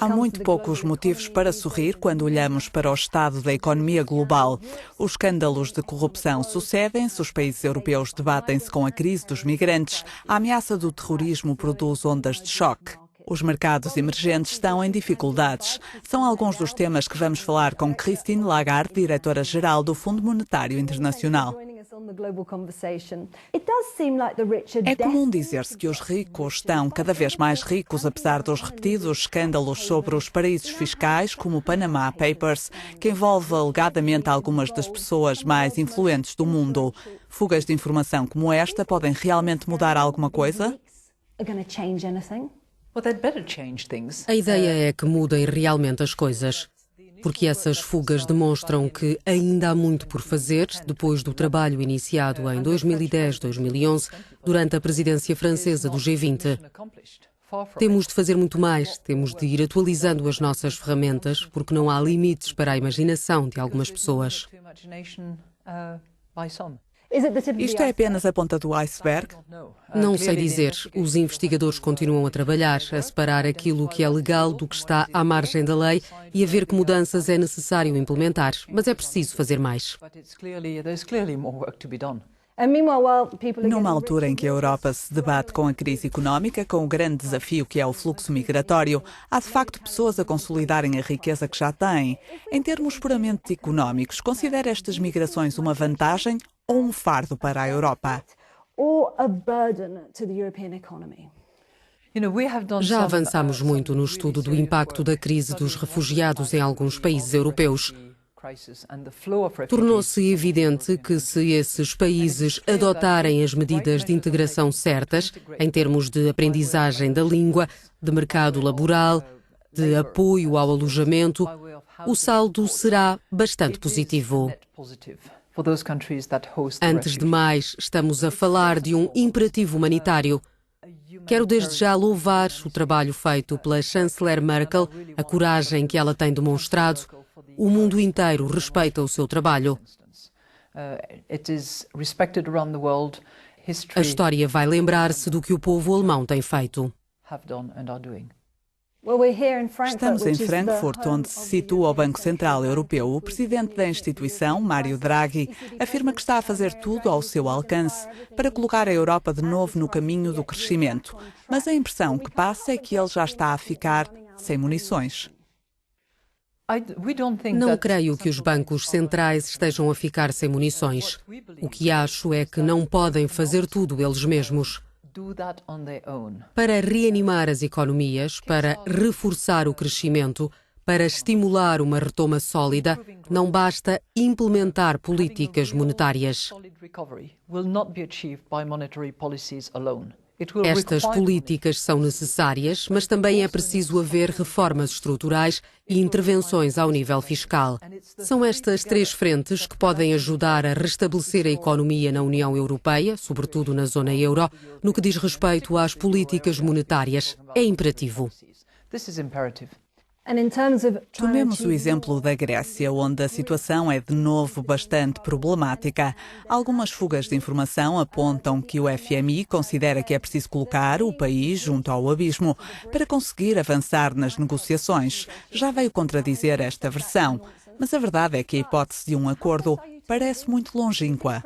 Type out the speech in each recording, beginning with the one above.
Há muito poucos motivos para sorrir quando olhamos para o estado da economia global. Os escândalos de corrupção sucedem-se, os países europeus debatem-se com a crise dos migrantes, a ameaça do terrorismo produz ondas de choque. Os mercados emergentes estão em dificuldades. São alguns dos temas que vamos falar com Christine Lagarde, diretora-geral do Fundo Monetário Internacional. É comum dizer-se que os ricos estão cada vez mais ricos, apesar dos repetidos escândalos sobre os paraísos fiscais, como o Panama Papers, que envolve alegadamente algumas das pessoas mais influentes do mundo. Fugas de informação como esta podem realmente mudar alguma coisa? A ideia é que mudem realmente as coisas, porque essas fugas demonstram que ainda há muito por fazer depois do trabalho iniciado em 2010-2011 durante a presidência francesa do G20. Temos de fazer muito mais, temos de ir atualizando as nossas ferramentas, porque não há limites para a imaginação de algumas pessoas. Isto é apenas a ponta do iceberg? Não sei dizer. Os investigadores continuam a trabalhar, a separar aquilo que é legal do que está à margem da lei e a ver que mudanças é necessário implementar. Mas é preciso fazer mais. Numa altura em que a Europa se debate com a crise económica, com o grande desafio que é o fluxo migratório, há de facto pessoas a consolidarem a riqueza que já têm. Em termos puramente económicos, considera estas migrações uma vantagem ou um fardo para a Europa? Já avançamos muito no estudo do impacto da crise dos refugiados em alguns países europeus. Tornou-se evidente que se esses países adotarem as medidas de integração certas, em termos de aprendizagem da língua, de mercado laboral, de apoio ao alojamento, o saldo será bastante positivo. Antes de mais, estamos a falar de um imperativo humanitário. Quero desde já louvar o trabalho feito pela chanceler Merkel, a coragem que ela tem demonstrado. O mundo inteiro respeita o seu trabalho. A história vai lembrar-se do que o povo alemão tem feito. Estamos em Frankfurt, onde se situa o Banco Central Europeu. O presidente da instituição, Mário Draghi, afirma que está a fazer tudo ao seu alcance para colocar a Europa de novo no caminho do crescimento. Mas a impressão que passa é que ele já está a ficar sem munições. Não creio que os bancos centrais estejam a ficar sem munições. O que acho é que não podem fazer tudo eles mesmos. Para reanimar as economias, para reforçar o crescimento, para estimular uma retoma sólida, não basta implementar políticas monetárias. Estas políticas são necessárias, mas também é preciso haver reformas estruturais e intervenções ao nível fiscal. São estas três frentes que podem ajudar a restabelecer a economia na União Europeia, sobretudo na zona euro, no que diz respeito às políticas monetárias. É imperativo. Tomemos o exemplo da Grécia, onde a situação é de novo bastante problemática. Algumas fugas de informação apontam que o FMI considera que é preciso colocar o país junto ao abismo para conseguir avançar nas negociações. Já veio contradizer esta versão, mas a verdade é que a hipótese de um acordo parece muito longínqua.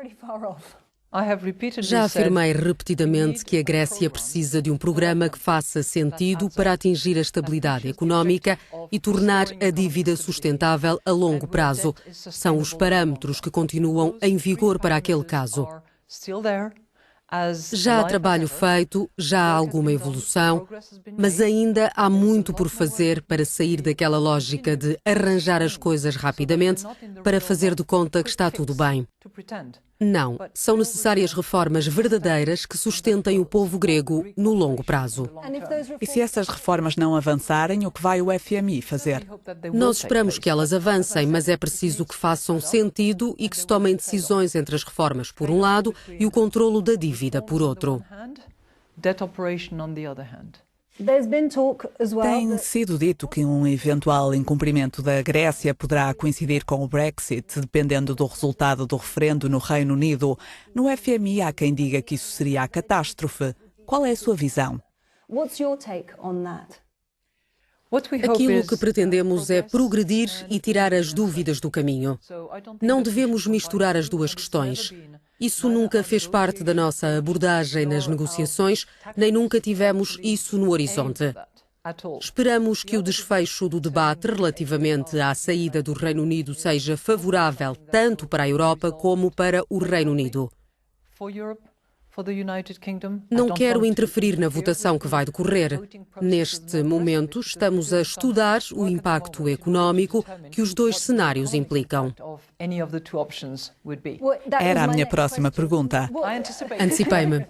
Já afirmei repetidamente que a Grécia precisa de um programa que faça sentido para atingir a estabilidade económica e tornar a dívida sustentável a longo prazo. São os parâmetros que continuam em vigor para aquele caso. Já há trabalho feito, já há alguma evolução, mas ainda há muito por fazer para sair daquela lógica de arranjar as coisas rapidamente para fazer de conta que está tudo bem. Não, são necessárias reformas verdadeiras que sustentem o povo grego no longo prazo. E se essas reformas não avançarem, o que vai o FMI fazer? Nós esperamos que elas avancem, mas é preciso que façam sentido e que se tomem decisões entre as reformas por um lado e o controlo da dívida por outro. Tem sido dito que um eventual incumprimento da Grécia poderá coincidir com o Brexit, dependendo do resultado do referendo no Reino Unido. No FMI há quem diga que isso seria a catástrofe. Qual é a sua visão? Aquilo que pretendemos é progredir e tirar as dúvidas do caminho. Não devemos misturar as duas questões. Isso nunca fez parte da nossa abordagem nas negociações, nem nunca tivemos isso no horizonte. Esperamos que o desfecho do debate relativamente à saída do Reino Unido seja favorável tanto para a Europa como para o Reino Unido. Não quero interferir na votação que vai decorrer. Neste momento, estamos a estudar o impacto económico que os dois cenários implicam. Era a minha próxima pergunta. Antecipei-me.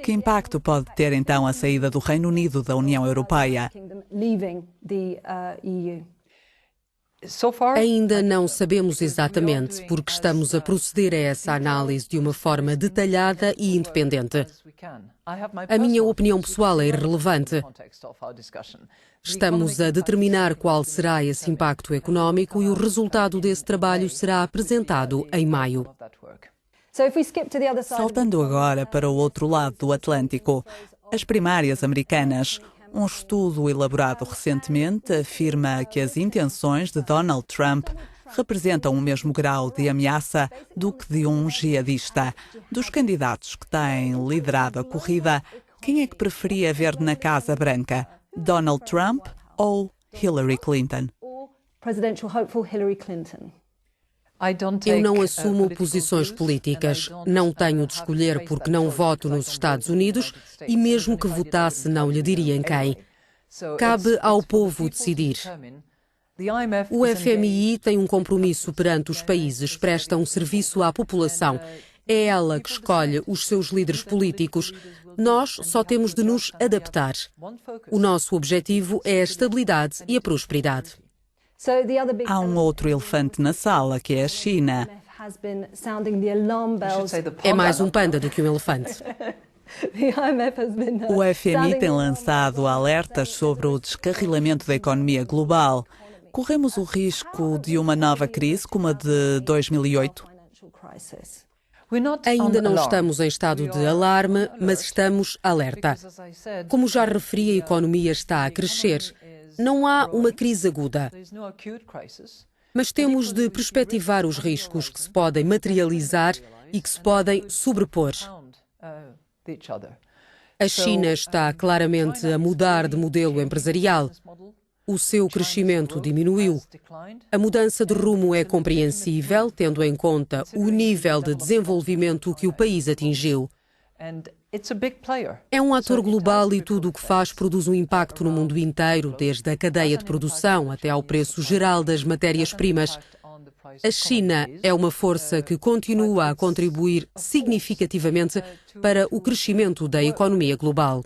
Que impacto pode ter então a saída do Reino Unido da União Europeia? Ainda não sabemos exatamente, porque estamos a proceder a essa análise de uma forma detalhada e independente. A minha opinião pessoal é irrelevante. Estamos a determinar qual será esse impacto económico e o resultado desse trabalho será apresentado em maio. Saltando agora para o outro lado do Atlântico, as primárias americanas. Um estudo elaborado recentemente afirma que as intenções de Donald Trump representam o mesmo grau de ameaça do que de um jihadista. Dos candidatos que têm liderado a corrida, quem é que preferia ver na Casa Branca? Donald Trump ou Hillary Clinton? Eu não assumo posições políticas. Não tenho de escolher porque não voto nos Estados Unidos e mesmo que votasse não lhe diria em quem. Cabe ao povo decidir. O FMI tem um compromisso perante os países, presta um serviço à população. É ela que escolhe os seus líderes políticos. Nós só temos de nos adaptar. O nosso objetivo é a estabilidade e a prosperidade. Há um outro elefante na sala, que é a China. É mais um panda do que um elefante. O FMI tem lançado alertas sobre o descarrilamento da economia global. Corremos o risco de uma nova crise como a de 2008? Ainda não estamos em estado de alarme, mas estamos alerta. Como já referi, a economia está a crescer. Não há uma crise aguda, mas temos de perspectivar os riscos que se podem materializar e que se podem sobrepor. A China está claramente a mudar de modelo empresarial. O seu crescimento diminuiu. A mudança de rumo é compreensível, tendo em conta o nível de desenvolvimento que o país atingiu. É um ator global e tudo o que faz produz um impacto no mundo inteiro, desde a cadeia de produção até ao preço geral das matérias-primas. A China é uma força que continua a contribuir significativamente para o crescimento da economia global.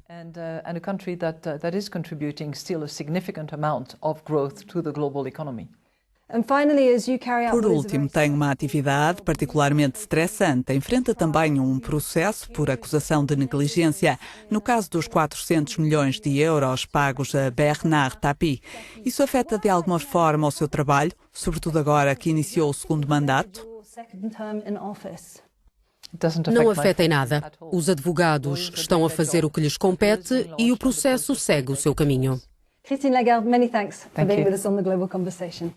Por último, tem uma atividade particularmente estressante. Enfrenta também um processo por acusação de negligência, no caso dos 400 milhões de euros pagos a Bernard Tapie. Isso afeta de alguma forma o seu trabalho, sobretudo agora que iniciou o segundo mandato? Não afeta em nada. Os advogados estão a fazer o que lhes compete e o processo segue o seu caminho. Christine Lagarde, many thanks for being with us on the Global Conversation.